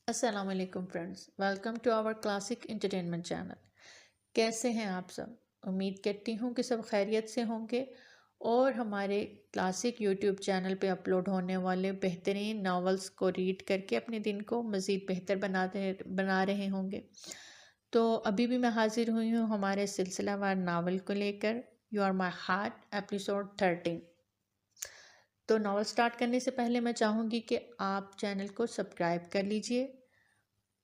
السلام علیکم friends, welcome to our classic entertainment channel. کیسے ہیں آپ سب؟ امید کرتی ہوں کہ سب خیریت سے ہوں گے اور ہمارے کلاسک یوٹیوب چینل پہ اپلوڈ ہونے والے بہترین ناولز کو ریڈ کر کے اپنے دن کو مزید بہتر بنا رہے ہوں گے۔ تو ابھی بھی میں حاضر ہوئی ہوں ہمارے سلسلہ وار ناول کو لے کر، you are my heart episode 13۔ تو ناول سٹارٹ کرنے سے پہلے میں چاہوں گی کہ آپ چینل کو سبسکرائب کر لیجئے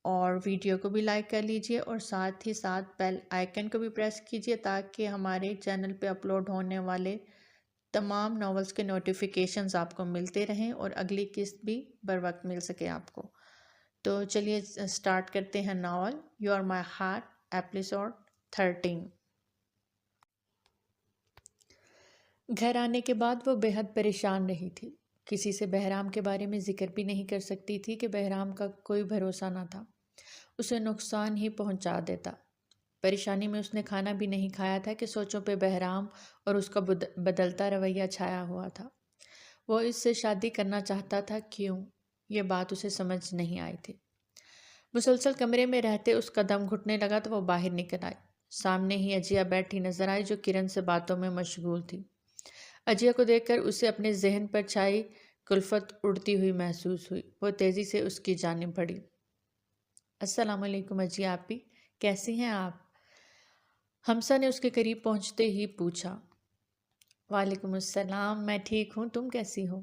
اور ویڈیو کو بھی لائک کر لیجئے اور ساتھ ہی ساتھ بیل آئیکن کو بھی پریس کیجئے تاکہ ہمارے چینل پہ اپلوڈ ہونے والے تمام ناولز کے نوٹیفیکیشنز آپ کو ملتے رہیں اور اگلی قسط بھی بر وقت مل سکے آپ کو۔ تو چلیے سٹارٹ کرتے ہیں novel you are my heart episode 13۔ گھر آنے کے بعد وہ بے حد پریشان رہی تھی۔ کسی سے بہرام کے بارے میں ذکر بھی نہیں کر سکتی تھی کہ بہرام کا کوئی بھروسہ نہ تھا، اسے نقصان ہی پہنچا دیتا۔ پریشانی میں اس نے کھانا بھی نہیں کھایا تھا کہ سوچوں پہ بہرام اور اس کا بدلتا رویہ چھایا ہوا تھا۔ وہ اس سے شادی کرنا چاہتا تھا، کیوں؟ یہ بات اسے سمجھ نہیں آئی تھی۔ مسلسل کمرے میں رہتے اس کا دم گھٹنے لگا تو وہ باہر نکل آئی۔ سامنے ہی اجیا بیٹھی نظر آئی جو کرن سے باتوں میں مشغول تھی۔ اجیا کو دیکھ کر اسے اپنے ذہن پر چھائی کلفت اڑتی ہوئی محسوس ہوئی۔ وہ تیزی سے اس کی جانب بڑھی۔ السلام علیکم اجیا آپی، کیسی ہیں آپ؟ ہمسا نے اس کے قریب پہنچتے ہی پوچھا۔ وعلیکم السلام، میں ٹھیک ہوں، تم کیسی ہو؟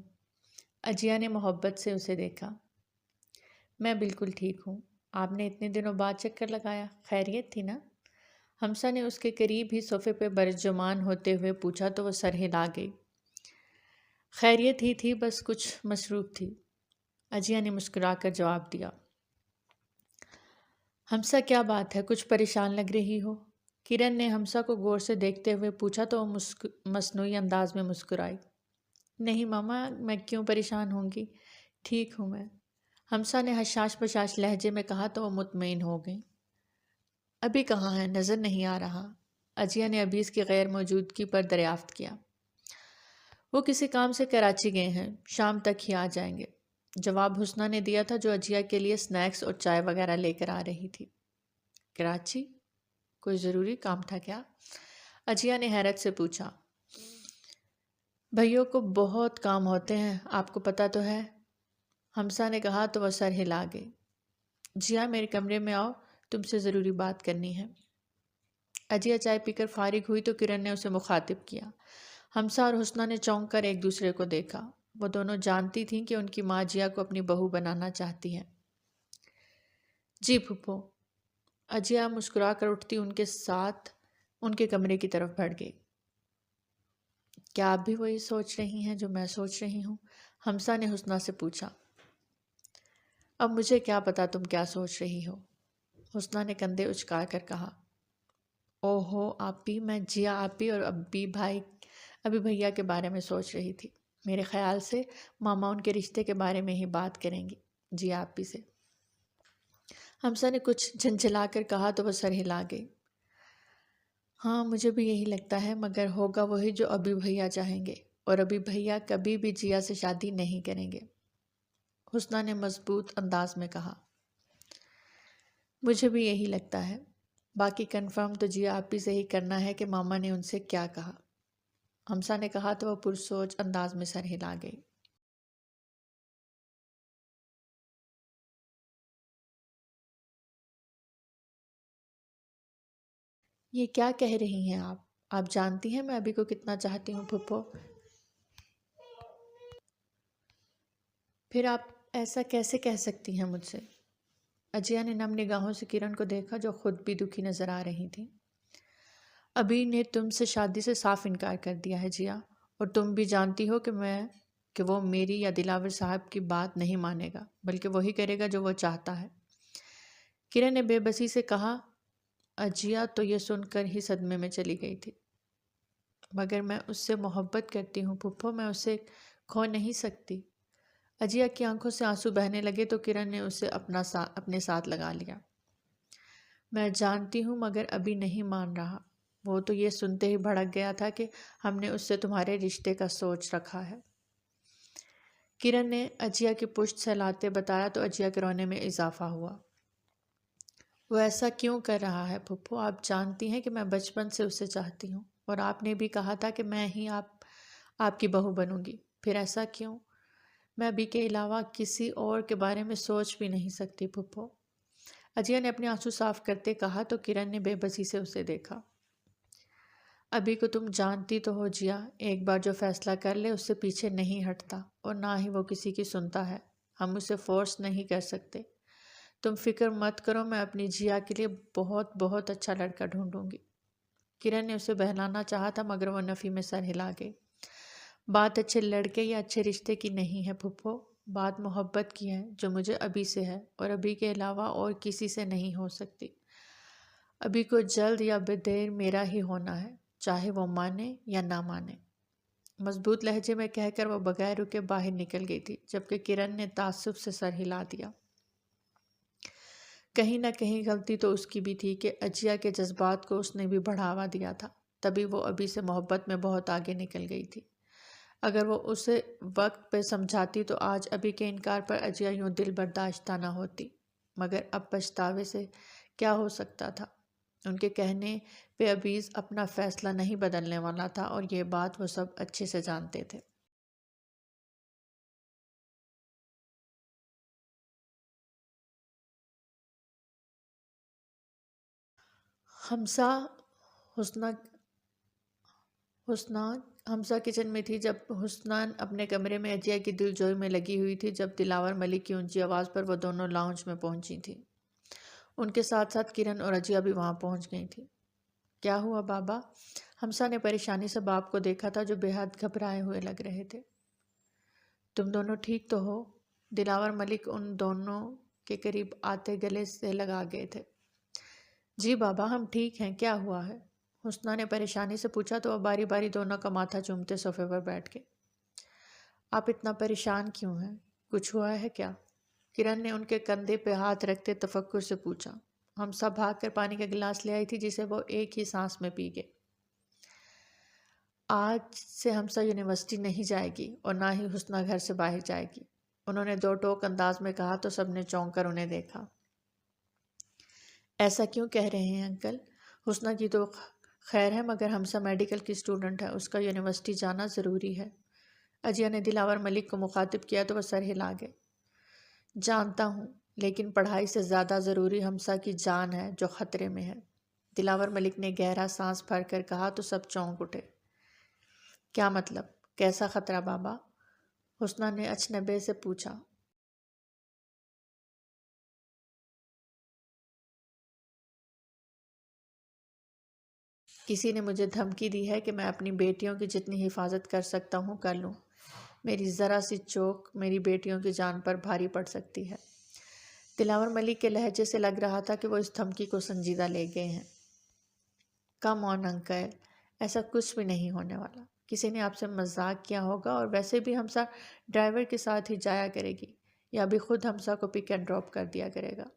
اجیا نے محبت سے اسے دیکھا۔ میں بالکل ٹھیک ہوں، آپ نے اتنے دنوں بعد چکر لگایا، خیریت تھی نا؟ ہمسا نے اس کے قریب ہی صوفے پہ برجمان ہوتے ہوئے پوچھا تو وہ سر ہلا گئی۔ خیریت ہی تھی، بس کچھ مصروف تھی، اجیا نے مسکرا کر جواب دیا۔ ہمسا کیا بات ہے، کچھ پریشان لگ رہی ہو؟ کرن نے ہمسا کو غور سے دیکھتے ہوئے پوچھا تو وہ مصنوعی انداز میں مسکرائی۔ نہیں ماما، میں کیوں پریشان ہوں گی، ٹھیک ہوں میں، ہمسا نے حشاش بشاش لہجے میں کہا تو وہ مطمئن ہو گئی۔ ابھی کہاں ہے، نظر نہیں آ رہا، اجیا نے ابھی اس کی غیر موجودگی پر دریافت کیا۔ وہ کسی کام سے کراچی گئے ہیں، شام تک ہی آ جائیں گے، جواب حسنہ نے دیا تھا جو اجیا کے لیے سنیکس اور چائے وغیرہ لے کر آ رہی تھی۔ کراچی؟ کوئی ضروری کام تھا کیا؟ اجیا نے حیرت سے پوچھا۔ بھائیوں کو بہت کام ہوتے ہیں، آپ کو پتہ تو ہے، ہمسا نے کہا تو وہ سر ہلا گئی۔ جیا میرے کمرے میں آؤ، تم سے ضروری بات کرنی ہے۔ اجیا چائے پی کر فارغ ہوئی تو کرن نے اسے مخاطب کیا۔ ہمسا اور حسنہ نے چونک کر ایک دوسرے کو دیکھا۔ وہ دونوں جانتی تھیں کہ ان کی ماں جیا کو اپنی بہو بنانا چاہتی ہے۔ جی پھپھو، اجیا مسکرا کر اٹھتی ان کے ساتھ ان کے کمرے کی طرف بڑھ گئی۔ کیا آپ بھی وہی سوچ رہی ہیں جو میں سوچ رہی ہوں؟ ہمسا نے حسنہ سے پوچھا۔ اب مجھے کیا پتا تم کیا سوچ رہی ہو، حسنہ نے کندھے اچکا کر کہا۔ اوہو آپی، میں جیا آپی اور ابھی بھیا کے بارے میں سوچ رہی تھی، میرے خیال سے ماما ان کے رشتے کے بارے میں ہی بات کریں گی جیا آپی سے، ہمسا نے کچھ جھنجھلا کر کہا تو وہ سر ہلا گئی۔ ہاں مجھے بھی یہی لگتا ہے، مگر ہوگا وہی جو ابھی بھیا چاہیں گے، اور ابھی بھیا کبھی بھی جیا سے شادی نہیں کریں گے، حسنہ نے مضبوط انداز میں کہا۔ مجھے بھی یہی لگتا ہے، باقی کنفرم تو جیا آپی سے ہی کرنا ہے کہ ماما نے ان سے کیا کہا، ہمسا نے کہا تو وہ پرسوچ انداز میں سر ہلا گئی۔ یہ کیا کہہ رہی ہیں آپ جانتی ہیں میں ابھی کو کتنا چاہتی ہوں پھپھو، پھر آپ ایسا کیسے کہہ سکتی ہیں مجھ سے؟ اجیا نے نم نگاہوں سے کرن کو دیکھا جو خود بھی دکھی نظر آ رہی تھی۔ ابھی نے تم سے شادی سے صاف انکار کر دیا ہے جیا، اور تم بھی جانتی ہو کہ وہ میری یا دلاور صاحب کی بات نہیں مانے گا، بلکہ وہی کرے گا جو وہ چاہتا ہے، کرن نے بے بسی سے کہا۔ اجیا تو یہ سن کر ہی صدمے میں چلی گئی تھی۔ مگر میں اس سے محبت کرتی ہوں پھپھو، میں اسے کھو نہیں سکتی۔ اجیا کی آنکھوں سے آنسو بہنے لگے تو کرن نے اسے اپنے ساتھ لگا لیا۔ میں جانتی ہوں مگر ابھی نہیں مان رہا، وہ تو یہ سنتے ہی بھڑک گیا تھا کہ ہم نے اس سے تمہارے رشتے کا سوچ رکھا ہے۔ کرن نے اجیا کی پشت سہلاتے بتایا تو اجیا کے رونے میں اضافہ ہوا۔ وہ ایسا کیوں کر رہا ہے پھپھو؟ آپ جانتی ہیں کہ میں بچپن سے اسے چاہتی ہوں، اور آپ نے بھی کہا تھا کہ میں ہی آپ کی بہو بنوں گی، پھر ایسا کیوں؟ میں ابھی کے علاوہ کسی اور کے بارے میں سوچ بھی نہیں سکتی پھپھو۔ اجیا نے اپنے آنسو صاف کرتے کہا تو کرن نے بے بسی سے اسے دیکھا۔ ابھی کو تم جانتی تو ہو جیا، ایک بار جو فیصلہ کر لے اس سے پیچھے نہیں ہٹتا، اور نہ ہی وہ کسی کی سنتا ہے۔ ہم اسے فورس نہیں کر سکتے۔ تم فکر مت کرو، میں اپنی جیا کے لیے بہت بہت اچھا لڑکا ڈھونڈوں گی۔ کرن نے اسے بہلانا چاہا تھا مگر وہ نفی میں سر ہلا گئی۔ بات اچھے لڑکے یا اچھے رشتے کی نہیں ہے پھپھو، بات محبت کی ہے جو مجھے ابھی سے ہے اور ابھی کے علاوہ اور کسی سے نہیں ہو سکتی۔ ابھی کو جلد یا بدیر میرا ہی ہونا ہے، چاہے وہ مانے یا نہ مانے۔ مضبوط لہجے میں کہہ کر وہ بغیر رکے باہر نکل گئی تھی، جبکہ کرن نے تعصب سے سر ہلا دیا۔ کہیں نہ کہیں غلطی تو اس کی بھی تھی کہ اجیا کے جذبات کو اس نے بھی بڑھاوا دیا تھا، تبھی وہ ابھی سے محبت میں بہت آگے نکل گئی تھی۔ اگر وہ اسے وقت پہ سمجھاتی تو آج ابھی کے انکار پر اجیا یوں دل برداشتہ نہ ہوتی، مگر اب پچھتاوے سے کیا ہو سکتا تھا؟ ان کے کہنے پہ ابیز اپنا فیصلہ نہیں بدلنے والا تھا، اور یہ بات وہ سب اچھے سے جانتے تھے۔ حمزہ حسنہ حمزہ کچن میں تھی جب حسنان اپنے کمرے میں اجیا کی دل جوئی میں لگی ہوئی تھی، جب دلاور ملک کی اونچی آواز پر وہ دونوں لاؤنج میں پہنچی تھی۔ ان کے ساتھ ساتھ کرن اور اجیا بھی وہاں پہنچ گئی تھی۔ کیا ہوا بابا؟ حمزہ نے پریشانی سے باپ کو دیکھا تھا جو بے حد گھبرائے ہوئے لگ رہے تھے۔ تم دونوں ٹھیک تو ہو؟ دلاور ملک ان دونوں کے قریب آتے گلے سے لگا گئے تھے۔ جی بابا ہم ٹھیک ہیں، کیا ہوا ہے؟ حسنہ نے پریشانی سے پوچھا تو وہ باری باری دونوں کا ماتھا چومتے صوفے پر بیٹھ گئے۔ آپ اتنا پریشان کیوں ہیں؟ کچھ ہوا ہے کیا؟ کرن نے ان کے کندھے پہ ہاتھ رکھتے تفکر سے پوچھا۔ حمزہ بھاگ کر پانی کا گلاس لے آئی تھی جسے وہ ایک ہی سانس میں پی گئے۔ آج سے حمزہ یونیورسٹی نہیں جائے گی اور نہ ہی حسنہ گھر سے باہر جائے گی، انہوں نے دو ٹوک انداز میں کہا تو سب نے چونک کر انہیں دیکھا۔ ایسا کیوں کہہ رہے ہیں انکل؟ حسنہ کی تو خیر ہے مگر حمزہ میڈیکل کی اسٹوڈنٹ ہے، اس کا یونیورسٹی جانا ضروری ہے۔ اجیا نے دلاور ملک کو مخاطب کیا تو وہ سر ہلا گئے۔ جانتا ہوں، لیکن پڑھائی سے زیادہ ضروری حمزہ کی جان ہے جو خطرے میں ہے۔ دلاور ملک نے گہرا سانس بھر کر کہا تو سب چونک اٹھے۔ کیا مطلب؟ کیسا خطرہ بابا؟ حسنہ نے اچنبے سے پوچھا۔ کسی نے مجھے دھمکی دی ہے کہ میں اپنی بیٹیوں کی جتنی حفاظت کر سکتا ہوں کر لوں، میری ذرا سی چوک میری بیٹیوں کی جان پر بھاری پڑ سکتی ہے۔ دلاور ملک کے لہجے سے لگ رہا تھا کہ وہ اس دھمکی کو سنجیدہ لے گئے ہیں۔ کم آن انکل، ایسا کچھ بھی نہیں ہونے والا، کسی نے آپ سے مذاق کیا ہوگا، اور ویسے بھی حمزہ ڈرائیور کے ساتھ ہی جایا کرے گی یا بھی خود حمزہ کو پک اینڈ ڈراپ کر دیا کرے گا۔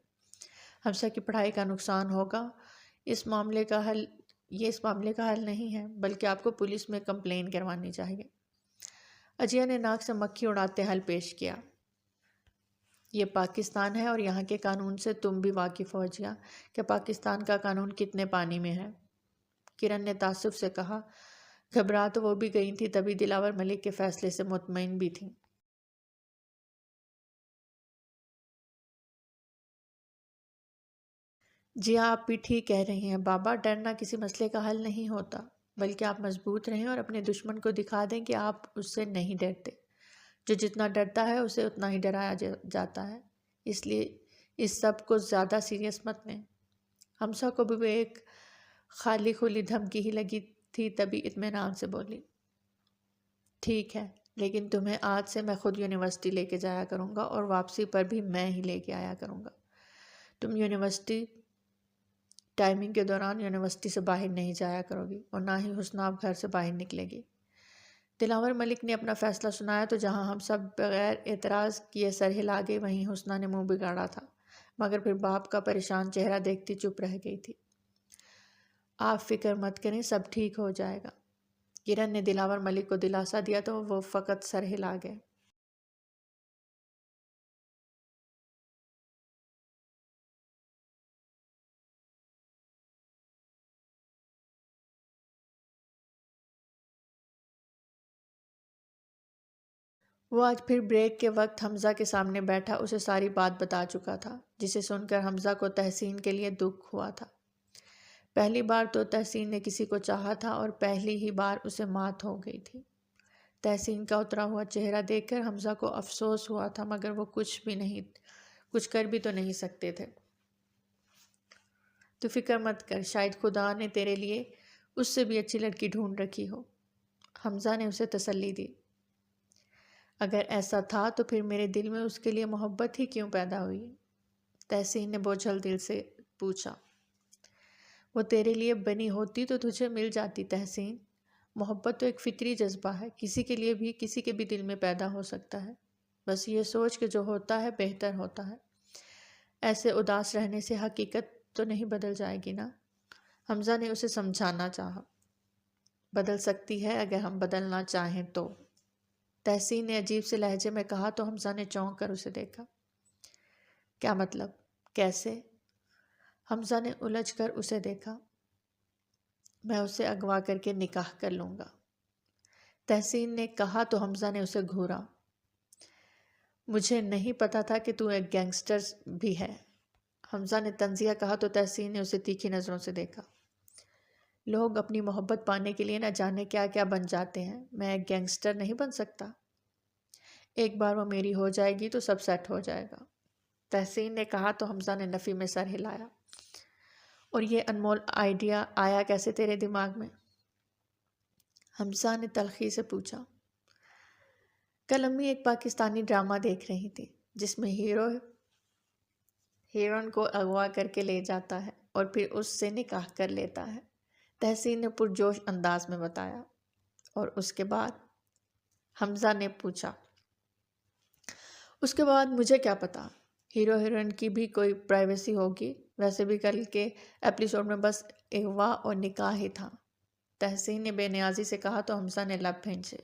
حمزہ کی پڑھائی کا نقصان ہوگا، یہ اس معاملے کا حل نہیں ہے، بلکہ آپ کو پولیس میں کمپلین کروانی چاہیے۔ اجیا نے ناک سے مکھی اڑاتے حل پیش کیا۔ یہ پاکستان ہے اور یہاں کے قانون سے تم بھی واقف ہو جیا کہ پاکستان کا قانون کتنے پانی میں ہے، کرن نے تعصب سے کہا۔ گھبرا تو وہ بھی گئی تھی، تبھی دلاور ملک کے فیصلے سے مطمئن بھی تھی۔ جی آپ بھی ٹھیک کہہ رہی ہیں بابا، ڈرنا کسی مسئلے کا حل نہیں ہوتا، بلکہ آپ مضبوط رہیں اور اپنے دشمن کو دکھا دیں کہ آپ اس سے نہیں ڈرتے۔ جو جتنا ڈرتا ہے اسے اتنا ہی ڈرایا جاتا ہے، اس لیے اس سب کو زیادہ سیریس مت لیں۔ حمزہ کو بھی وہ ایک خالی کھلی دھمکی ہی لگی تھی، تبھی اطمینان سے بولی۔ ٹھیک ہے، لیکن تمہیں آج سے میں خود یونیورسٹی لے کے جایا کروں گا اور واپسی پر بھی میں ہی لے کے آیا کروں گا۔ تم یونیورسٹی ٹائمنگ کے دوران یونیورسٹی سے باہر نہیں جایا کرو گی اور نہ ہی حسنہ اب گھر سے باہر نکلے گی۔ دلاور ملک نے اپنا فیصلہ سنایا تو جہاں ہم سب بغیر اعتراض کیے سر ہلا گئے، وہیں حسنہ نے منہ بگاڑا تھا، مگر پھر باپ کا پریشان چہرہ دیکھتی چپ رہ گئی تھی۔ آپ فکر مت کریں، سب ٹھیک ہو جائے گا۔ کرن نے دلاور ملک کو دلاسا دیا تو وہ فقط سر ہلا گئے۔ وہ آج پھر بریک کے وقت حمزہ کے سامنے بیٹھا اسے ساری بات بتا چکا تھا، جسے سن کر حمزہ کو تحسین کے لیے دکھ ہوا تھا۔ پہلی بار تو تحسین نے کسی کو چاہا تھا اور پہلی ہی بار اسے مات ہو گئی تھی۔ تحسین کا اترا ہوا چہرہ دیکھ کر حمزہ کو افسوس ہوا تھا، مگر وہ کچھ کر بھی تو نہیں سکتے تھے۔ تو فکر مت کر، شاید خدا نے تیرے لیے اس سے بھی اچھی لڑکی ڈھونڈ رکھی ہو، حمزہ نے اسے تسلی دی۔ اگر ایسا تھا تو پھر میرے دل میں اس کے لیے محبت ہی کیوں پیدا ہوئی؟ تحسین نے بوجھل دل سے پوچھا۔ وہ تیرے لیے بنی ہوتی تو تجھے مل جاتی تحسین۔ محبت تو ایک فطری جذبہ ہے، کسی کے لیے بھی کسی کے بھی دل میں پیدا ہو سکتا ہے، بس یہ سوچ کہ جو ہوتا ہے بہتر ہوتا ہے۔ ایسے اداس رہنے سے حقیقت تو نہیں بدل جائے گی نا؟ حمزہ نے اسے سمجھانا چاہا۔ بدل سکتی ہے اگر ہم بدلنا چاہیں تو، تحسین نے عجیب سے لہجے میں کہا تو حمزہ نے چونک کر اسے دیکھا۔ کیا مطلب؟ کیسے؟ حمزہ نے الجھ کر اسے دیکھا۔ میں اسے اغوا کر کے نکاح کر لوں گا، تحسین نے کہا تو حمزہ نے اسے گھورا۔ مجھے نہیں پتا تھا کہ تو ایک گینگسٹر بھی ہے، حمزہ نے طنزیہ کہا تو تحسین نے اسے تیکھی نظروں سے دیکھا۔ لوگ اپنی محبت پانے کے لیے نہ جانے کیا کیا بن جاتے ہیں، میں ایک گینگسٹر نہیں بن سکتا۔ ایک بار وہ میری ہو جائے گی تو سب سیٹ ہو جائے گا، تحسین نے کہا تو حمزہ نے نفی میں سر ہلایا۔ اور یہ انمول آئیڈیا آیا کیسے تیرے دماغ میں؟ حمزہ نے تلخی سے پوچھا۔ کل امی ایک پاکستانی ڈرامہ دیکھ رہی تھی جس میں ہیروئن کو اغوا کر کے لے جاتا ہے اور پھر اس سے نکاح کر لیتا ہے، تحسین نے پرجوش انداز میں بتایا۔ اور اس کے بعد؟ حمزہ نے پوچھا۔ اس کے بعد مجھے کیا پتا، ہیرو ہیروئن کی بھی کوئی پرائیویسی ہوگی، ویسے بھی کل کے ایپیسوڈ میں بس اغوا اور نکاح ہی تھا، تحسین نے بے نیازی سے کہا تو حمزہ نے لب بھینچے۔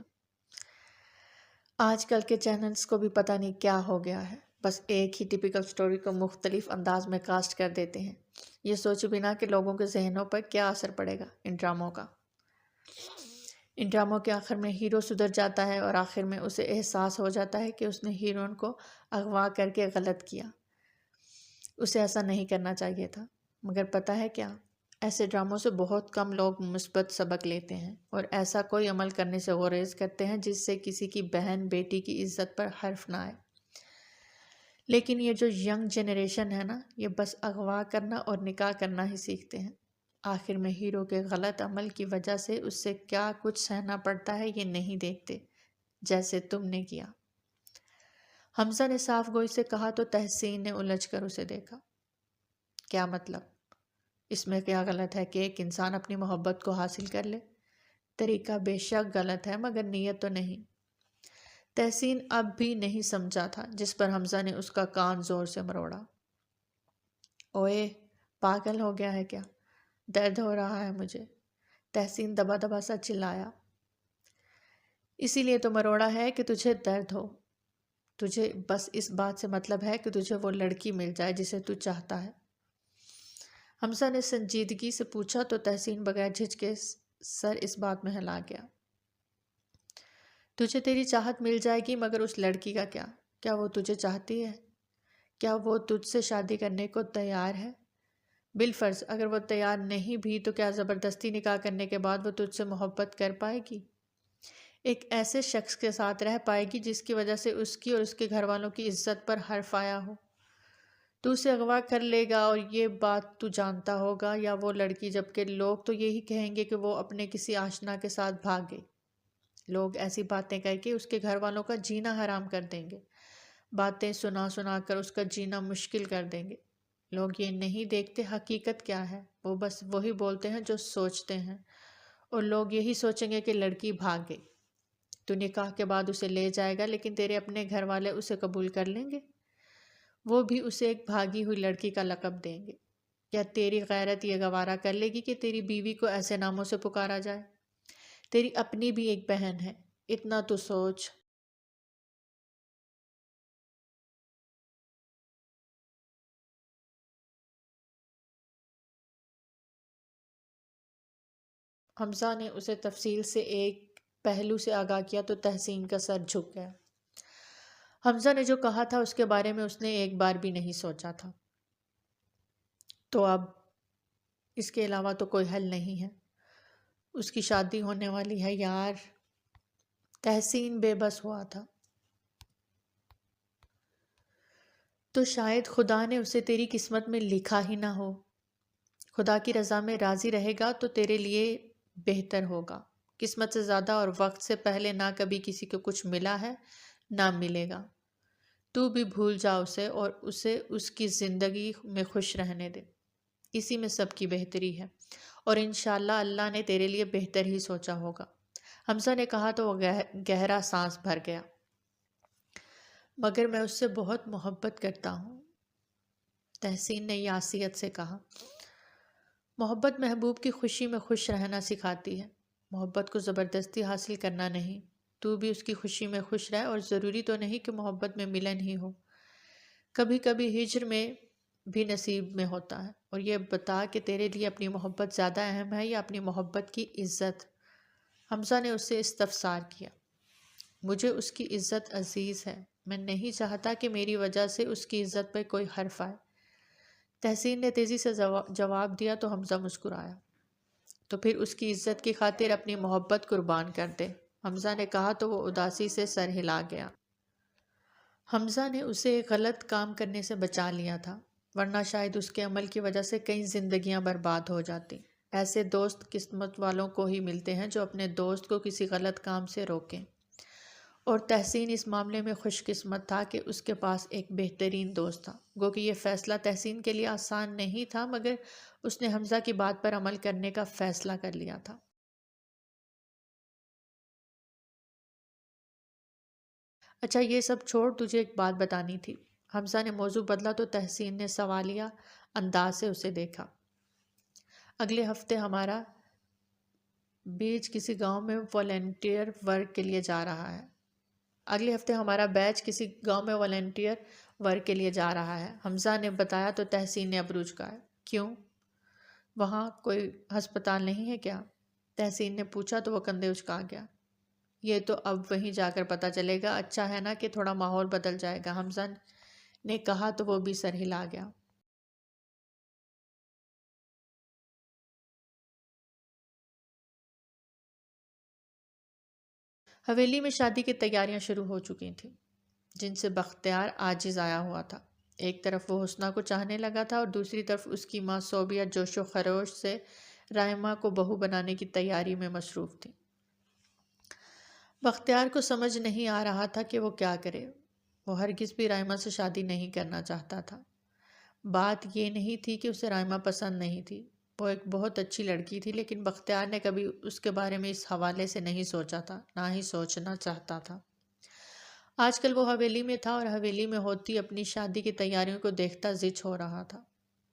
آج کل کے چینلز کو بھی پتہ نہیں کیا ہو گیا ہے، بس ایک ہی ٹپیکل سٹوری کو مختلف انداز میں کاسٹ کر دیتے ہیں، یہ سوچ بنا کہ لوگوں کے ذہنوں پر کیا اثر پڑے گا ان ڈراموں کا۔ ان ڈراموں کے آخر میں ہیرو سدھر جاتا ہے اور آخر میں اسے احساس ہو جاتا ہے کہ اس نے ہیروئن کو اغوا کر کے غلط کیا، اسے ایسا نہیں کرنا چاہیے تھا۔ مگر پتہ ہے کیا، ایسے ڈراموں سے بہت کم لوگ مثبت سبق لیتے ہیں اور ایسا کوئی عمل کرنے سے گریز کرتے ہیں جس سے کسی کی بہن بیٹی کی عزت پر حرف نہ آئے۔ لیکن یہ جو ینگ جنریشن ہے نا، یہ بس اغوا کرنا اور نکاح کرنا ہی سیکھتے ہیں، آخر میں ہیرو کے غلط عمل کی وجہ سے اس سے کیا کچھ سہنا پڑتا ہے یہ نہیں دیکھتے، جیسے تم نے کیا۔ حمزہ نے صاف گوئی سے کہا تو تحسین نے الجھ کر اسے دیکھا۔ کیا مطلب؟ اس میں کیا غلط ہے کہ ایک انسان اپنی محبت کو حاصل کر لے؟ طریقہ بے شک غلط ہے مگر نیت تو نہیں۔ تحسین اب بھی نہیں سمجھا تھا، جس پر حمزہ نے اس کا کان زور سے مروڑا۔ اوئے پاگل ہو گیا ہے کیا؟ درد ہو رہا ہے مجھے، تحسین دبا دبا سا چلایا۔ اسی لیے تو مروڑا ہے کہ تجھے درد ہو، تجھے بس اس بات سے مطلب ہے کہ تجھے وہ لڑکی مل جائے جسے تو چاہتا ہے۔ حمزہ نے سنجیدگی سے پوچھا تو تحسین بغیر جھجکے سر اس بات میں ہلا گیا۔ تجھے تیری چاہت مل جائے گی مگر اس لڑکی کا کیا؟ کیا وہ تجھے چاہتی ہے؟ کیا وہ تجھ سے شادی کرنے کو تیار ہے؟ بالفرض اگر وہ تیار نہیں بھی تو کیا زبردستی نکاح کرنے کے بعد وہ تجھ سے محبت کر پائے گی؟ ایک ایسے شخص کے ساتھ رہ پائے گی جس کی وجہ سے اس کی اور اس کے گھر والوں کی عزت پر حرف آیا ہو؟ تو اسے اغوا کر لے گا اور یہ بات تو جانتا ہوگا، یا وہ لڑکی، جبکہ لوگ تو یہی کہیں گے کہ وہ اپنے کسی آشنا کے ساتھ بھاگ گئی۔ لوگ ایسی باتیں کر کے اس کے گھر والوں کا جینا حرام کر دیں گے، باتیں سنا سنا کر اس کا جینا مشکل کر دیں گے۔ لوگ یہ نہیں دیکھتے حقیقت کیا ہے، وہ بس وہی بولتے ہیں جو سوچتے ہیں، اور لوگ یہی سوچیں گے کہ لڑکی بھاگ گئی۔ تو نکاح کے بعد اسے لے جائے گا لیکن تیرے اپنے گھر والے اسے قبول کر لیں گے، وہ بھی اسے ایک بھاگی ہوئی لڑکی کا لقب دیں گے۔ کیا تیری غیرت یہ گوارا کر لے گی کہ تیری بیوی کو ایسے ناموں سے پکارا جائے؟ تیری اپنی بھی ایک بہن ہے، اتنا تو سوچ۔ حمزہ نے اسے تفصیل سے ایک پہلو سے آگاہ کیا تو تحسین کا سر جھک گیا۔ حمزہ نے جو کہا تھا اس کے بارے میں اس نے ایک بار بھی نہیں سوچا تھا، تو اب اس کے علاوہ تو کوئی حل نہیں ہے۔ اس کی شادی ہونے والی ہے یار۔ تحسین بے بس ہوا تھا۔ تو شاید خدا نے اسے تیری قسمت میں لکھا ہی نہ ہو۔ خدا کی رضا میں راضی رہے گا تو تیرے لیے بہتر ہوگا۔ قسمت سے زیادہ اور وقت سے پہلے نہ کبھی کسی کو کچھ ملا ہے نہ ملے گا۔ تو بھی بھول جا اسے اور اسے اس کی زندگی میں خوش رہنے دے۔ اسی میں سب کی بہتری ہے، اور انشاءاللہ اللہ نے تیرے لیے بہتر ہی سوچا ہوگا۔ حمزہ نے کہا تو وہ گہرا سانس بھر گیا۔ مگر میں اس سے بہت محبت کرتا ہوں، تحسین نے یاسیت سے کہا۔ محبت محبوب کی خوشی میں خوش رہنا سکھاتی ہے، محبت کو زبردستی حاصل کرنا نہیں۔ تو بھی اس کی خوشی میں خوش رہ، اور ضروری تو نہیں کہ محبت میں ملن ہی ہو، کبھی کبھی ہجر میں بھی نصیب میں ہوتا ہے۔ اور یہ بتا کہ تیرے لیے اپنی محبت زیادہ اہم ہے یا اپنی محبت کی عزت؟ حمزہ نے اس سے استفسار کیا۔ مجھے اس کی عزت عزیز ہے، میں نہیں چاہتا کہ میری وجہ سے اس کی عزت پہ کوئی حرف آئے۔ تحسین نے تیزی سے جواب دیا تو حمزہ مسکرایا۔ تو پھر اس کی عزت کی خاطر اپنی محبت قربان کر دے، حمزہ نے کہا تو وہ اداسی سے سر ہلا گیا۔ حمزہ نے اسے ایک غلط کام کرنے سے بچا لیا تھا، ورنہ شاید اس کے عمل کی وجہ سے کئی زندگیاں برباد ہو جاتی۔ ایسے دوست قسمت والوں کو ہی ملتے ہیں جو اپنے دوست کو کسی غلط کام سے روکیں، اور تحسین اس معاملے میں خوش قسمت تھا کہ اس کے پاس ایک بہترین دوست تھا۔ گو کہ یہ فیصلہ تحسین کے لیے آسان نہیں تھا، مگر اس نے حمزہ کی بات پر عمل کرنے کا فیصلہ کر لیا تھا۔ اچھا یہ سب چھوڑ، تجھے ایک بات بتانی تھی۔ حمزہ نے موضوع بدلا تو تحسین نے سوالیہ انداز سے اسے دیکھا۔ اگلے ہفتے ہمارا بیچ کسی گاؤں میں والنٹیئر ورک کے لیے جا رہا ہے۔ اگلے ہفتے ہمارا بیچ کسی گاؤں میں والنٹیئر ورک کے لیے جا رہا ہے، حمزہ نے بتایا تو تحسین نے ابروج کہا۔ کیوں؟ وہاں کوئی ہسپتال نہیں ہے کیا؟ تحسین نے پوچھا تو وہ کندھے اچکا گیا۔ یہ تو اب وہیں جا کر پتہ چلے گا، اچھا ہے نا کہ تھوڑا ماحول بدل جائے گا، حمزہ نے کہا تو وہ بھی سر ہلا گیا۔ حویلی میں شادی کی تیاریاں شروع ہو چکی تھیں، جن سے بختیار عاجز آیا ہوا تھا۔ ایک طرف وہ حسنہ کو چاہنے لگا تھا اور دوسری طرف اس کی ماں صوبیہ جوش و خروش سے رائمہ کو بہو بنانے کی تیاری میں مصروف تھی۔ بختیار کو سمجھ نہیں آ رہا تھا کہ وہ کیا کرے۔ وہ ہرگز بھی رائمہ سے شادی نہیں کرنا چاہتا تھا۔ بات یہ نہیں تھی کہ اسے رائمہ پسند نہیں تھی، وہ ایک بہت اچھی لڑکی تھی، لیکن بختیار نے کبھی اس کے بارے میں اس حوالے سے نہیں سوچا تھا، نہ ہی سوچنا چاہتا تھا۔ آج کل وہ حویلی میں تھا اور حویلی میں ہوتی اپنی شادی کی تیاریوں کو دیکھتا زچ ہو رہا تھا۔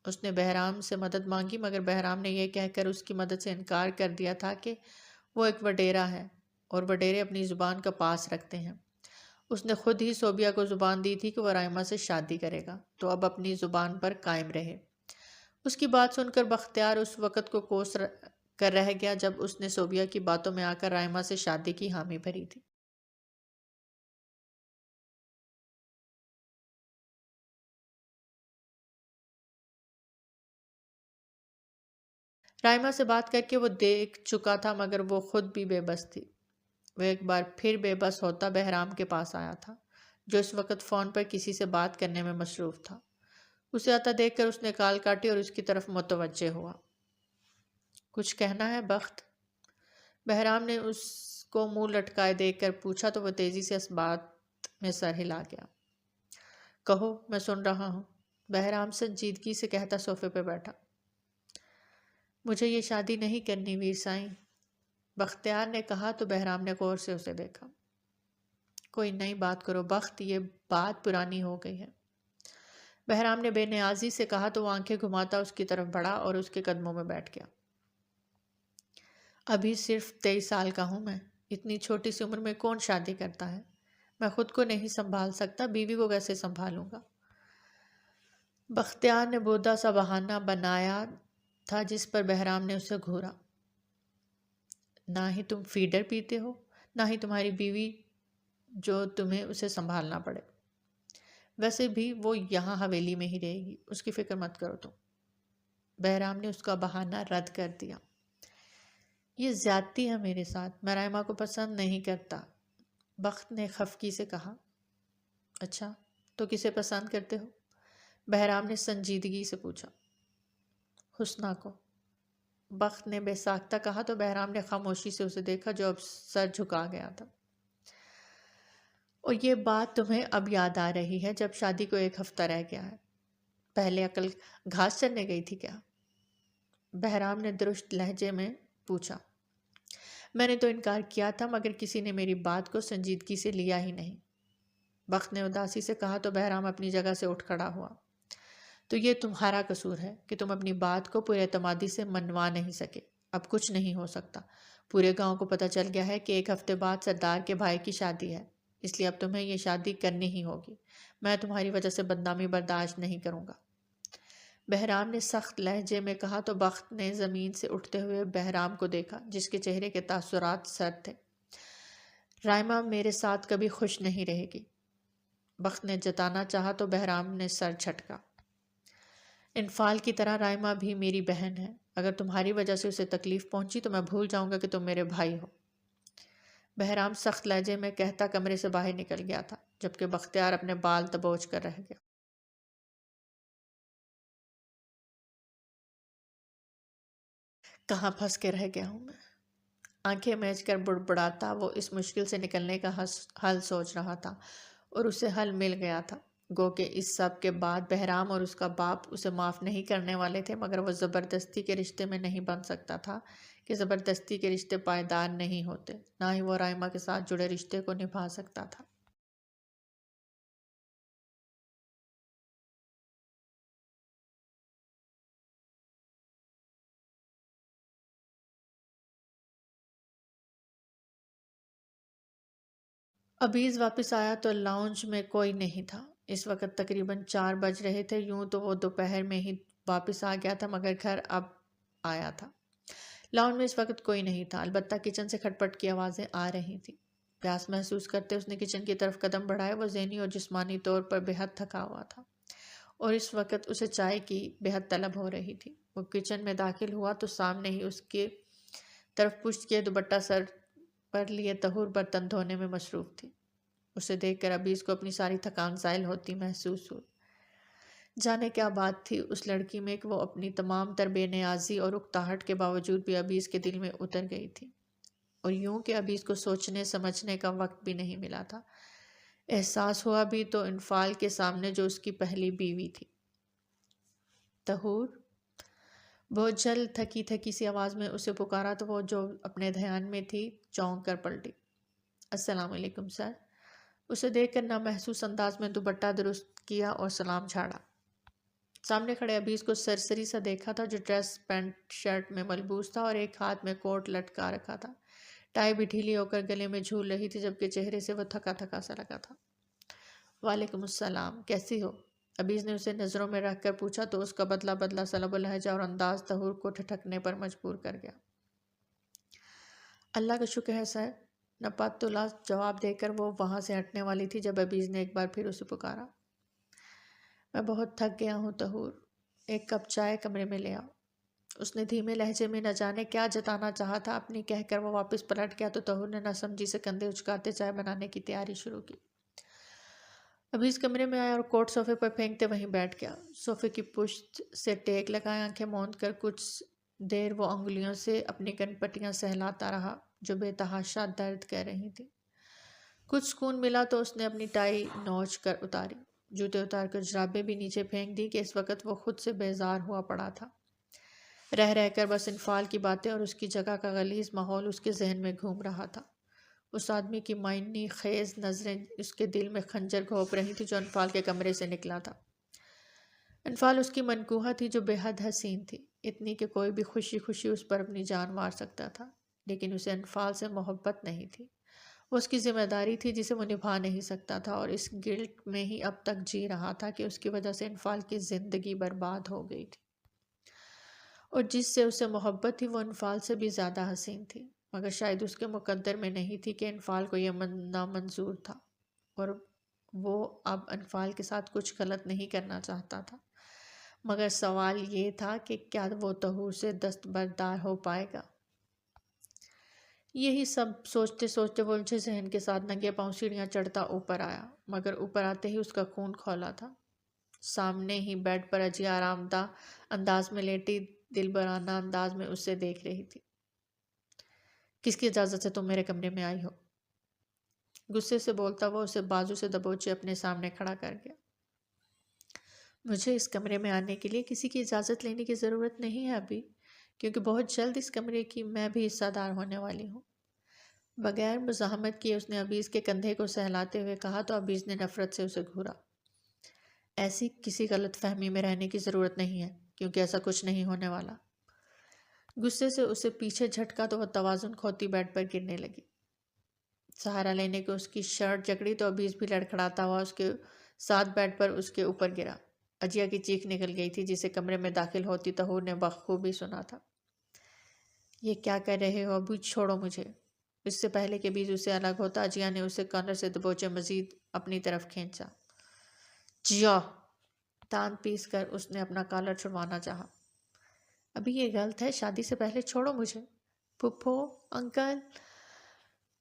اس نے بہرام سے مدد مانگی، مگر بہرام نے یہ کہہ کر اس کی مدد سے انکار کر دیا تھا کہ وہ ایک وڈیرا ہے اور وڈیرے اپنی زبان کا پاس رکھتے ہیں۔ اس نے خود ہی صوبیہ کو زبان دی تھی کہ وہ رائمہ سے شادی کرے گا، تو اب اپنی زبان پر قائم رہے۔ اس کی بات سن کر بختیار اس وقت کو کوس کر رہ گیا جب اس نے صوبیہ کی باتوں میں آ کر رائمہ سے شادی کی حامی بھری تھی۔ رائمہ سے بات کر کے وہ دیکھ چکا تھا، مگر وہ خود بھی بے بس تھی۔ وہ ایک بار پھر بے بس ہوتا بہرام کے پاس آیا تھا، جو اس وقت فون پر کسی سے بات کرنے میں مصروف تھا۔ اسے آتا دیکھ کر اس نے کال کاٹی اور اس کی طرف متوجہ ہوا۔ کچھ کہنا ہے بخت؟ بہرام نے اس کو منہ لٹکائے دیکھ کر پوچھا تو وہ تیزی سے اس بات میں سر ہلا گیا۔ کہو، میں سن رہا ہوں، بہرام سنجیدگی سے کہتا صوفے پہ بیٹھا۔ مجھے یہ شادی نہیں کرنی ویر سائیں، بختیار نے کہا تو بہرام نے غور سے اسے دیکھا۔ کوئی نئی بات کرو بخت، یہ بات پرانی ہو گئی ہے، بہرام نے بے نیازی سے کہا تو وہ آنکھیں گھماتا اس کی طرف بڑھا اور اس کے قدموں میں بیٹھ گیا۔ ابھی صرف 23 سال کا ہوں میں، اتنی چھوٹی سی عمر میں کون شادی کرتا ہے؟ میں خود کو نہیں سنبھال سکتا، بیوی کو کیسے سنبھالوں گا؟ بختیار نے بودا سا بہانہ بنایا تھا جس پر بہرام نے اسے گھورا۔ نہ ہی تم فیڈر پیتے ہو، نہ ہی تمہاری بیوی جو تمہیں اسے سنبھالنا پڑے۔ ویسے بھی وہ یہاں حویلی میں ہی رہے گی، اس کی فکر مت کرو تم۔ بہرام نے اس کا بہانہ رد کر دیا۔ یہ زیادتی ہے میرے ساتھ، میں رائمہ کو پسند نہیں کرتا۔ بخت نے خفگی سے کہا۔ اچھا، تو کسے پسند کرتے ہو؟ بہرام نے سنجیدگی سے پوچھا۔ حسنہ کو، بخت نے بے ساختہ کہا تو بہرام نے خاموشی سے اسے دیکھا جو اب سر جھکا گیا تھا۔ اور یہ بات تمہیں اب یاد آ رہی ہے جب شادی کو 1 ہفتہ رہ گیا ہے؟ پہلے عقل گھاس چرنے گئی تھی کیا؟ بہرام نے درست لہجے میں پوچھا۔ میں نے تو انکار کیا تھا مگر کسی نے میری بات کو سنجیدگی سے لیا ہی نہیں۔ بخت نے اداسی سے کہا تو بہرام اپنی جگہ سے اٹھ کھڑا ہوا۔ تو یہ تمہارا قصور ہے کہ تم اپنی بات کو پورے اعتمادی سے منوا نہیں سکے۔ اب کچھ نہیں ہو سکتا۔ پورے گاؤں کو پتہ چل گیا ہے کہ 1 ہفتے بعد سردار کے بھائی کی شادی ہے، اس لیے اب تمہیں یہ شادی کرنی ہی ہوگی۔ میں تمہاری وجہ سے بدنامی برداشت نہیں کروں گا۔ بہرام نے سخت لہجے میں کہا تو بخت نے زمین سے اٹھتے ہوئے بہرام کو دیکھا جس کے چہرے کے تاثرات سرد تھے۔ رائمہ میرے ساتھ کبھی خوش نہیں رہے گی۔ بخت نے جتانا چاہا تو بہرام نے سر جھٹکا۔ انفال کی طرح رائمہ بھی میری بہن ہے، اگر تمہاری وجہ سے اسے تکلیف پہنچی تو میں بھول جاؤں گا کہ تم میرے بھائی ہو۔ بہرام سخت لہجے میں کہتا کمرے سے باہر نکل گیا تھا جبکہ بختیار اپنے بال دبوچ کر رہ گیا۔ کہاں پھنس کے رہ گیا ہوں میں؟ آنکھیں میچ کر بڑبڑاتا وہ اس مشکل سے نکلنے کا حل سوچ رہا تھا اور اسے حل مل گیا تھا۔ گو کہ اس سب کے بعد بہرام اور اس کا باپ اسے معاف نہیں کرنے والے تھے مگر وہ زبردستی کے رشتے میں نہیں بن سکتا تھا کہ زبردستی کے رشتے پائیدار نہیں ہوتے، نہ ہی وہ رائمہ کے ساتھ جڑے رشتے کو نبھا سکتا تھا۔ ابیز واپس آیا تو لاؤنج میں کوئی نہیں تھا۔ اس وقت تقریباً 4 بج رہے تھے۔ یوں تو وہ دوپہر میں ہی واپس آ گیا تھا مگر گھر اب آیا تھا۔ لاؤنج میں اس وقت کوئی نہیں تھا، البتہ کچن سے کھٹ پٹ کی آوازیں آ رہی تھیں۔ پیاس محسوس کرتے اس نے کچن کی طرف قدم بڑھائے۔ وہ ذہنی اور جسمانی طور پر بے حد تھکا ہوا تھا اور اس وقت اسے چائے کی بے حد طلب ہو رہی تھی۔ وہ کچن میں داخل ہوا تو سامنے ہی اس کے طرف پشت کیے دوپٹہ سر پر لیے طہور برتن دھونے میں مصروف تھی۔ اسے دیکھ کر ابیز کو اپنی ساری تھکان زائل ہوتی محسوس ہوئی۔ جانے کیا بات تھی اس لڑکی میں کہ وہ اپنی تمام تر بے نیازی اور اکتاہٹ کے باوجود بھی ابیز کے دل میں اتر گئی تھی، اور یوں کہ ابیز کو سوچنے سمجھنے کا وقت بھی نہیں ملا تھا۔ احساس ہوا بھی تو انفال کے سامنے جو اس کی پہلی بیوی تھی۔ طہور، بہت جلد تھکی تھکی سی آواز میں اسے پکارا تو وہ جو اپنے دھیان میں تھی چونک کر پلٹی۔ السلام علیکم سر۔ اسے دیکھ کر نامحسوس انداز میں دوپٹہ درست کیا اور سلام جھاڑا۔ سامنے کھڑے ابیز کو سرسری سا دیکھا تھا جو ڈریس پینٹ شرٹ میں ملبوس تھا اور ایک ہاتھ میں کوٹ لٹکا رکھا تھا۔ ٹائی بھی ڈھیلی ہو کر گلے میں جھول رہی تھی جبکہ چہرے سے وہ تھکا تھکا سا لگا تھا۔ وعلیکم السلام، کیسی ہو؟ ابیز نے اسے نظروں میں رکھ کر پوچھا تو اس کا بدلا بدلا سا لب و لہجہ اور انداز طہور کو ٹھٹکنے پر مجبور کر گیا۔ اللہ کا شکر ہے سر، نپاتلا جواب دے کر وہ وہاں سے ہٹنے والی تھی جب ابیز نے ایک بار پھر اسے پکارا۔ میں بہت تھک گیا ہوں طہور، 1 کپ چائے کمرے میں لے آؤ۔ اس نے دھیمے لہجے میں نہ جانے کیا جتانا چاہا تھا اپنی کہہ کر وہ واپس پلٹ گیا تو طہور نے نہ سمجھی سے کندھے اچکاتے چائے بنانے کی تیاری شروع کی۔ ابیز کمرے میں آیا اور کوٹ صوفے پر پھینکتے وہیں بیٹھ گیا۔ صوفے کی پشت سے ٹیک لگائے آنکھیں موند کر کچھ دیر وہ انگلیوں سے اپنی کن پٹیاں سہلاتا رہا جو بے تحاشا درد کر رہی تھی۔ کچھ سکون ملا تو اس نے اپنی ٹائی نوچ کر اتاری، جوتے اتار کر جرابیں بھی نیچے پھینک دی کہ اس وقت وہ خود سے بیزار ہوا پڑا تھا۔ رہ رہ کر بس انفال کی باتیں اور اس کی جگہ کا غلیظ ماحول اس کے ذہن میں گھوم رہا تھا۔ اس آدمی کی معنی خیز نظریں اس کے دل میں خنجر گھونپ رہی تھی جو انفال کے کمرے سے نکلا تھا۔ انفال اس کی منکوہہ تھی جو بے حد حسین تھی، اتنی کہ کوئی بھی خوشی خوشی اس پر اپنی جان مار سکتا تھا، لیکن اسے انفال سے محبت نہیں تھی۔ وہ اس کی ذمہ داری تھی جسے وہ نبھا نہیں سکتا تھا اور اس گلٹ میں ہی اب تک جی رہا تھا کہ اس کی وجہ سے انفال کی زندگی برباد ہو گئی تھی، اور جس سے اسے محبت تھی وہ انفال سے بھی زیادہ حسین تھی، مگر شاید اس کے مقدر میں نہیں تھی کہ انفال کو یہ نامنظور تھا، اور وہ اب انفال کے ساتھ کچھ غلط نہیں کرنا چاہتا تھا، مگر سوال یہ تھا کہ کیا وہ طہور سے دستبردار ہو پائے گا؟ یہی سب سوچتے سوچتے وہ الجھے ذہن کے ساتھ ننگے پاؤں سیڑھیاں چڑھتا اوپر آیا، مگر اوپر آتے ہی اس کا خون کھولا تھا۔ سامنے ہی بیڈ پر اجیا آرام دہ انداز میں لیٹی دل برانہ انداز میں اسے دیکھ رہی تھی۔ کس کی اجازت سے تم میرے کمرے میں آئی ہو؟ غصے سے بولتا وہ اسے بازو سے دبوچے اپنے سامنے کھڑا کر گیا۔ مجھے اس کمرے میں آنے کے لیے کسی کی اجازت لینے کی ضرورت نہیں ہے ابھی، کیونکہ بہت جلد اس کمرے کی میں بھی حصہ دار ہونے والی ہوں۔ بغیر مزاحمت کیے اس نے عبیز کے کندھے کو سہلاتے ہوئے کہا تو عبیز نے نفرت سے اسے گھورا۔ ایسی کسی غلط فہمی میں رہنے کی ضرورت نہیں ہے، کیونکہ ایسا کچھ نہیں ہونے والا۔ غصے سے اسے پیچھے جھٹکا تو وہ توازن کھوتی بیڈ پر گرنے لگی۔ سہارا لینے کو اس کی شرٹ جکڑی تو عبیز بھی لڑکھڑاتا ہوا اس کے ساتھ بیڈ پر اس کے اوپر گرا۔ اجیا کی چیخ نکل گئی تھی جسے کمرے میں داخل ہوتی طہور نے بخوبی سنا تھا۔ یہ کیا کر رہے ہو؟ ابھی چھوڑو مجھے۔ اس سے پہلے کہ عبیز اسے الگ ہوتا اجیا نے اسے کارنر سے دبوچے مزید اپنی طرف کھینچا۔ جیا! دانت پیس کر اس نے اپنا کالر چھڑوانا چاہا۔ ابھی یہ غلط ہے، شادی سے پہلے چھوڑو مجھے۔ پھپھو، انکل!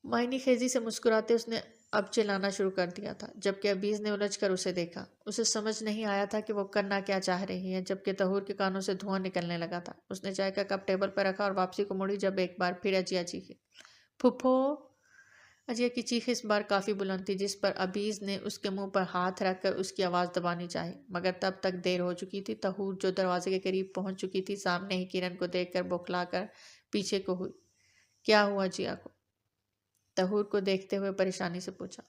معنی خیزی سے مسکراتے اس نے اب چلانا شروع کر دیا تھا، جبکہ عبیز نے الجھ کر اسے دیکھا۔ اسے سمجھ نہیں آیا تھا کہ وہ کرنا کیا چاہ رہی ہے، جبکہ طہور کے کانوں سے دھواں نکلنے لگا تھا۔ اس نے چائے کا کپ ٹیبل پر رکھا اور واپسی کو مڑی جب ایک بار پھر اجیا چیخی، پھپھو! اجیا کی چیخ اس بار کافی بلند تھی، جس پر عبیز نے اس کے منہ پر ہاتھ رکھ کر اس کی آواز دبانی چاہی، مگر تب تک دیر ہو چکی تھی۔ طہور جو دروازے کے قریب پہنچ چکی تھی سامنے ہی کرن کو دیکھ کر بوکھلا کر پیچھے کو ہوئی۔ کیا ہوا جیا کو؟ طہور کو دیکھتے ہوئے پریشانی سے پوچھا۔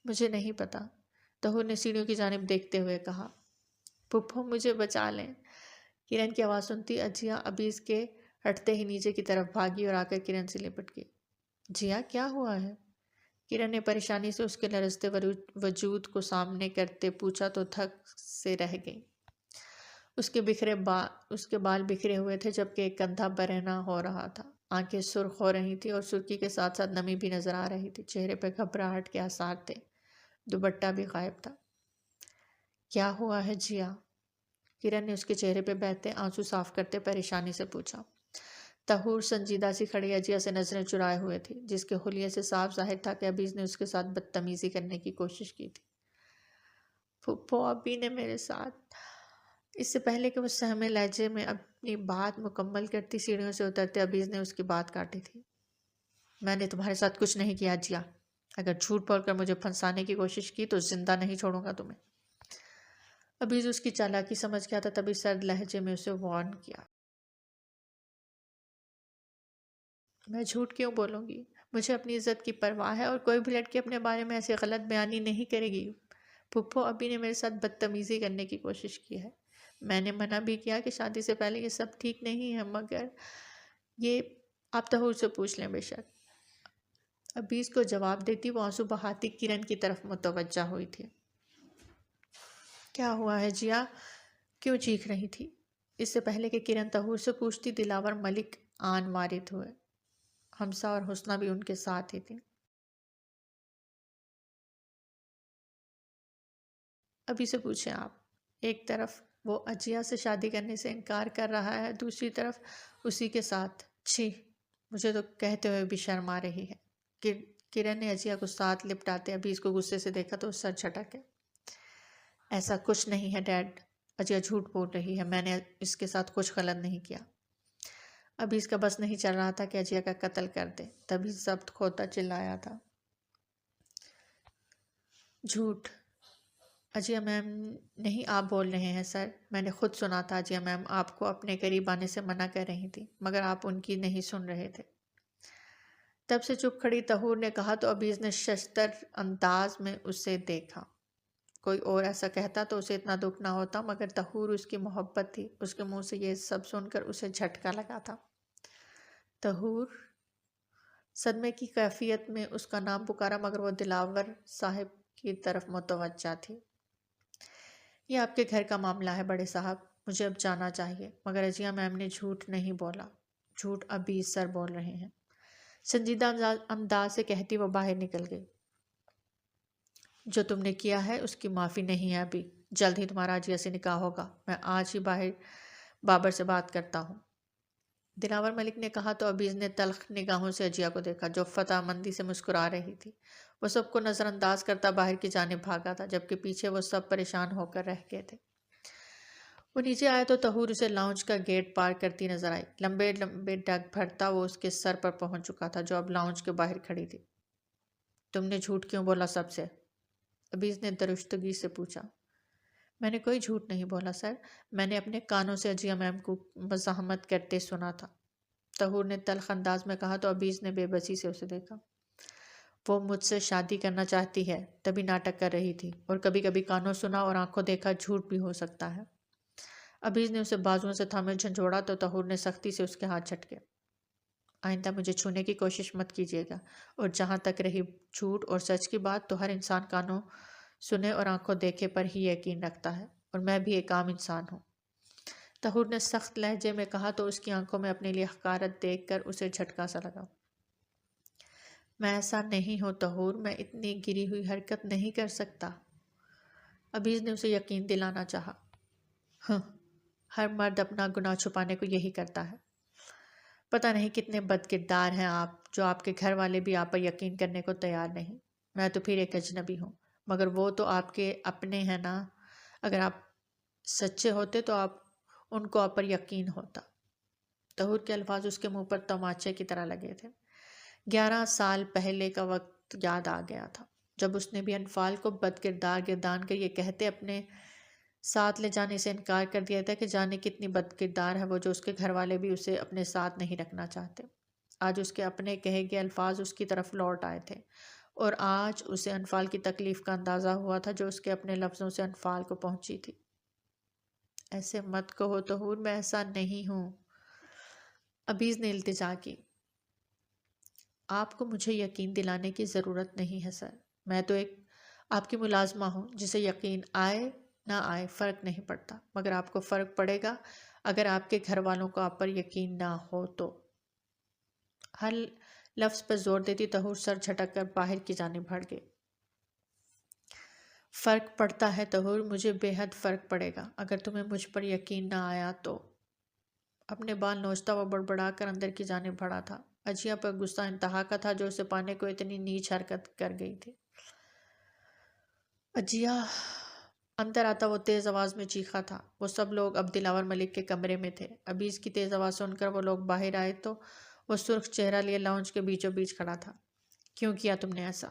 مجھے نہیں پتا، طہور نے سیڑھیوں کی جانب دیکھتے ہوئے کہا۔ پھپھو مجھے بچا لیں۔ کرن کی آواز سنتی اجیا عبیز کے ہٹتے ہی نیچے کی طرف بھاگی اور آ کر کرن سے لپٹ گئی۔ جیا کیا ہوا ہے؟ کرن نے پریشانی سے اس کے لرزتے وجود کو سامنے کرتے پوچھا تو تھک سے رہ گئی۔ اس کے بال بکھرے ہوئے تھے، جبکہ ایک کندھا برہنہ ہو رہا تھا۔ آنکھیں سرخ ہو رہی تھی اور سرخی کے ساتھ ساتھ نمی بھی نظر آ رہی تھی۔ چہرے پہ گھبراہٹ کے آثار تھے، دوپٹہ بھی غائب تھا۔ کیا ہوا ہے جیا؟ کرن نے اس کے چہرے پہ بہتے آنسو صاف کرتے پریشانی سے پوچھا۔ طہور سنجیدہ سی کھڑی اجیا سے نظریں چرائے ہوئے تھی، جس کے حلیے سے صاف ظاہر تھا کہ عبیز نے اس کے ساتھ بدتمیزی کرنے کی کوشش کی تھی۔ پھپھو ابھی نے میرے ساتھ… اس سے پہلے کہ وہ سہمے لہجے میں اپنی بات مکمل کرتی سیڑھیوں سے اترتے عبیز نے اس کی بات کاٹی تھی۔ میں نے تمہارے ساتھ کچھ نہیں کیا جیا، اگر جھوٹ بول کر مجھے پھنسانے کی کوشش کی تو زندہ نہیں چھوڑوں گا تمہیں۔ عبیز اس کی چالاکی سمجھ گیا تھا، تبھی سرد لہجے میں اسے وارن کیا۔ میں جھوٹ کیوں بولوں گی؟ مجھے اپنی عزت کی پرواہ ہے اور کوئی بھی لڑکی اپنے بارے میں ایسی غلط بیانی نہیں کرے گی۔ پھپھو ابھی نے میرے ساتھ بدتمیزی کرنے کی کوشش کی ہے۔ میں نے منع بھی کیا کہ شادی سے پہلے یہ سب ٹھیک نہیں ہے، مگر یہ آپ طہور سے پوچھ لیں بے شک۔ عبیز کو جواب دیتی وہ آنسو بہاتی کرن کی طرف متوجہ ہوئی تھی۔ کیا ہوا ہے جیا؟ کیوں چیخ رہی تھی؟ اس سے پہلے کہ کرن طہور سے پوچھتی دلاور ملک آن وارد ہوئے۔ حمزہ اور حسنہ بھی ان کے ساتھ ہی تھی۔ ابھی سے پوچھیں آپ۔ ایک طرف وہ اجیا سے شادی کرنے سے انکار کر رہا ہے، دوسری طرف اسی کے ساتھ… چھی! مجھے تو کہتے ہوئے بھی شرم آ رہی ہے۔ کرن نے اجیا کو ساتھ لپٹاتے ابھی اس کو غصے سے دیکھا تو سر جھٹک گیا۔ ایسا کچھ نہیں ہے ڈیڈ، اجیا جھوٹ بول رہی ہے، میں نے اس کے ساتھ کچھ غلط نہیں کیا۔ ابھی اس کا بس نہیں چل رہا تھا کہ اجیا کا قتل کر دے، تبھی ضبط کھوتا چلایا تھا۔ جھوٹ! اجیا میم نہیں، آپ بول رہے ہیں سر۔ میں نے خود سنا تھا اجیا میم آپ کو اپنے قریب آنے سے منع کر رہی تھی، مگر آپ ان کی نہیں سن رہے تھے۔ تب سے چپ کھڑی طہور نے کہا تو عبیز نے ششدر انداز میں اسے دیکھا۔ کوئی اور ایسا کہتا تو اسے اتنا دکھ نہ ہوتا، مگر طہور اس کی محبت تھی، اس کے منہ سے یہ سب سن کر اسے جھٹکا لگا تھا۔ طہور! صدمے کی کیفیت میں اس کا نام پکارا، مگر وہ دلاور صاحب کی طرف متوجہ تھی۔ یہ آپ کے گھر کا معاملہ ہے بڑے صاحب، مجھے اب جانا چاہیے۔ مگر اجیا میم نے جھوٹ نہیں بولا، جھوٹ عبیز سر بول رہے ہیں، سنجیدہ انداز سے کہتی وہ باہر نکل گئی۔ جو تم نے کیا ہے اس کی معافی نہیں ہے ابھی، جلد ہی تمہارا اجیا سے نکاح ہوگا، میں آج ہی باہر بابر سے بات کرتا ہوں۔ دلاور ملک نے کہا تو عبیز نے تلخ نگاہوں سے اجیا کو دیکھا جو فتح مندی سے مسکرا رہی تھی۔ وہ سب کو نظر انداز کرتا باہر کی جانب بھاگا تھا، جبکہ پیچھے وہ سب پریشان ہو کر رہ گئے تھے۔ وہ نیچے آیا تو طہور اسے لاؤنج کا گیٹ پار کرتی نظر آئی۔ لمبے لمبے ڈگ بھرتا وہ اس کے سر پر پہنچ چکا تھا جو اب لاؤنج کے باہر کھڑی تھی۔ تم نے جھوٹ کیوں بولا سب سے؟ عبیز نے درشتگی سے پوچھا۔ میں نے کوئی جھوٹ نہیں بولا سر، میں نے اپنے کانوں سے اجیا میم کو مزاحمت کرتے سنا تھا، طہور نے تلخ انداز میں کہا تو عبیز نے بے بسی سے اسے دیکھا۔ وہ مجھ سے شادی کرنا چاہتی ہے تبھی ناٹک کر رہی تھی، اور کبھی کبھی کانوں سنا اور آنکھوں دیکھا جھوٹ بھی ہو سکتا ہے۔ عبیز نے اسے بازوؤں سے تھامے جھنجھوڑا تو طہور نے سختی سے اس کے ہاتھ جھٹکے۔ آئندہ مجھے چھونے کی کوشش مت کیجیے گا، اور جہاں تک رہی جھوٹ اور سچ کی بات تو ہر انسان کانوں سنے اور آنکھوں دیکھے پر ہی یقین رکھتا ہے، اور میں بھی ایک عام انسان ہوں، طہور نے سخت لہجے میں کہا تو اس کی آنکھوں میں اپنے لیے حقارت دیکھ کر اسے جھٹکا سا لگا۔ میں ایسا نہیں ہوں طہور، میں اتنی گری ہوئی حرکت نہیں کر سکتا۔ عبیز نے اسے یقین دلانا چاہا۔ ہاں، ہر مرد اپنا گناہ چھپانے کو یہی کرتا ہے۔ پتہ نہیں کتنے بد کردار ہیں آپ، جو آپ کے گھر والے بھی آپ پر یقین کرنے کو تیار نہیں۔ میں تو پھر ایک اجنبی ہوں، مگر وہ تو آپ کے اپنے ہیں نا، اگر آپ سچے ہوتے تو ان کو آپ پر یقین ہوتا۔ طہور کے الفاظ اس کے منہ پر تماچے کی طرح لگے تھے۔ 11 سال پہلے کا وقت یاد آ گیا تھا جب اس نے بھی انفال کو بد کردار گردان کر یہ کہتے اپنے ساتھ لے جانے سے انکار کر دیا تھا کہ جانے کتنی بد کردار ہے وہ، جو اس کے گھر والے بھی اسے اپنے ساتھ نہیں رکھنا چاہتے۔ آج اس کے اپنے کہے گئے الفاظ اس کی طرف لوٹ آئے تھے، اور آج اسے انفال کی تکلیف کا اندازہ ہوا تھا جو اس کے اپنے لفظوں سے انفال کو پہنچی تھی۔ ایسے مت کہو طہور، میں ایسا نہیں ہوں، عبیز نے التجا کی۔ آپ کو مجھے یقین دلانے کی ضرورت نہیں ہے سر، میں تو ایک آپ کی ملازمہ ہوں جسے یقین آئے نہ آئے فرق نہیں پڑتا، مگر آپ کو فرق پڑے گا اگر آپ کے گھر والوں کو آپ پر یقین نہ ہو تو۔ ہر لفظ پر زور دیتی طہور سر جھٹک کر باہر کی جانب بڑھ گئی۔ فرق پڑتا ہے طہور، مجھے بے حد فرق پڑے گا اگر تمہیں مجھ پر یقین نہ آیا تو۔ اپنے بال نوچتا وہ بڑبڑا کر اندر کی جانب بڑھا تھا۔ اجیا پر غصہ انتہا کا تھا جو اسے پانے کو اتنی نیچ حرکت کر گئی تھی۔ اجیا! اندر آتا وہ تیز آواز میں چیخا تھا۔ وہ سب لوگ اب دلاور ملک کے کمرے میں تھے۔ عبیز کی تیز آواز سن کر وہ لوگ باہر آئے تو وہ سرخ چہرہ لیے لاؤنج کے بیچوں بیچ کھڑا تھا۔ کیوں کیا تم نے ایسا؟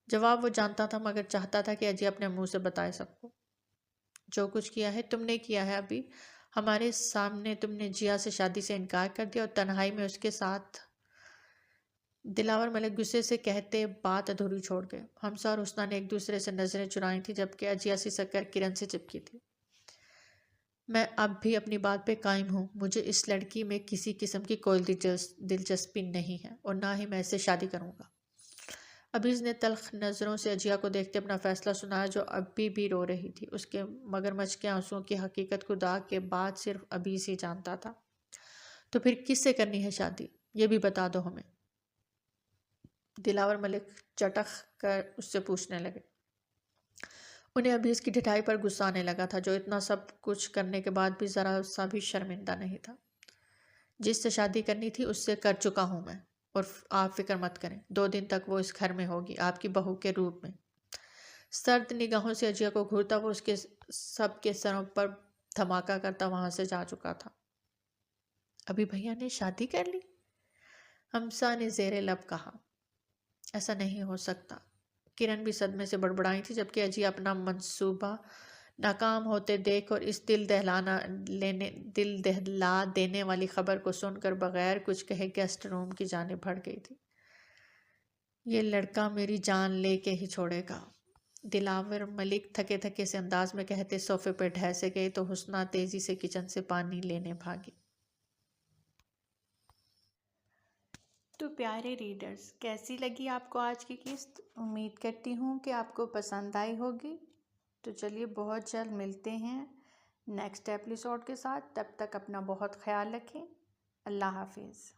جواب وہ جانتا تھا مگر چاہتا تھا کہ اجیا اپنے منہ سے بتائے سب کو۔ جو کچھ کیا ہے تم نے کیا ہے ابھی، ہمارے سامنے تم نے جیا سے شادی سے انکار کر دیا اور تنہائی میں اس کے ساتھ۔ دلاور ملک غصے سے کہتے بات ادھوری چھوڑ گئے۔ حمزہ اور حسنہ نے ایک دوسرے سے نظریں چرائیں تھیں جبکہ اجیا سسک کر کرن سے چپکی تھی۔ میں اب بھی اپنی بات پہ قائم ہوں، مجھے اس لڑکی میں کسی قسم کی کوئی دلچسپی نہیں ہے اور نہ ہی میں اس سے شادی کروں گا۔ عبیز نے تلخ نظروں سے اجیا کو دیکھتے اپنا فیصلہ سنایا جو ابھی بھی رو رہی تھی۔ اس کے مگرمچھ کے آنسوؤں کی حقیقت خدا کے بعد صرف عبیز ہی جانتا تھا۔ تو پھر کس سے کرنی ہے شادی، یہ بھی بتا دو ہمیں، دلاور ملک چٹخ کر اس سے پوچھنے لگے۔ انہیں عبیز کی ڈھٹائی پر غصہ آنے لگا تھا جو اتنا سب کچھ کرنے کے بعد بھی ذرا سا بھی شرمندہ نہیں تھا۔ جس سے شادی کرنی تھی اس سے کر چکا ہوں میں، اور آپ فکر مت کریں، 2 دن تک وہ اس گھر میں ہوگی آپ کی بہو کے روپ میں۔ سرد نگاہوں سے اجیا کو گھورتا وہ اس کے سب کے سروں پر دھماکہ کرتا وہاں سے جا چکا تھا۔ ابھی بھیا نے شادی کر لی؟ حمزہ نے زیر لب کہا۔ ایسا نہیں ہو سکتا۔ کرن بھی صدمے سے بڑبڑائی تھی جبکہ اجیا اپنا منصوبہ ناکام ہوتے دیکھ اور اس دل دہلا دینے والی خبر کو سن کر بغیر کچھ کہے گیسٹ روم کی جانب بڑھ گئی تھی۔ یہ لڑکا میری جان لے کے ہی چھوڑے گا، دلاور ملک تھکے تھکے سے انداز میں کہتے صوفے پہ ڈھیسے گئے تو حسنہ تیزی سے کچن سے پانی لینے بھاگی۔ تو پیارے ریڈرز، کیسی لگی آپ کو آج کی قسط؟ امید کرتی ہوں کہ آپ کو پسند آئی ہوگی۔ تو چلیے بہت جلد ملتے ہیں نیکسٹ ایپیسوڈ کے ساتھ، تب تک اپنا بہت خیال رکھیں۔ اللہ حافظ۔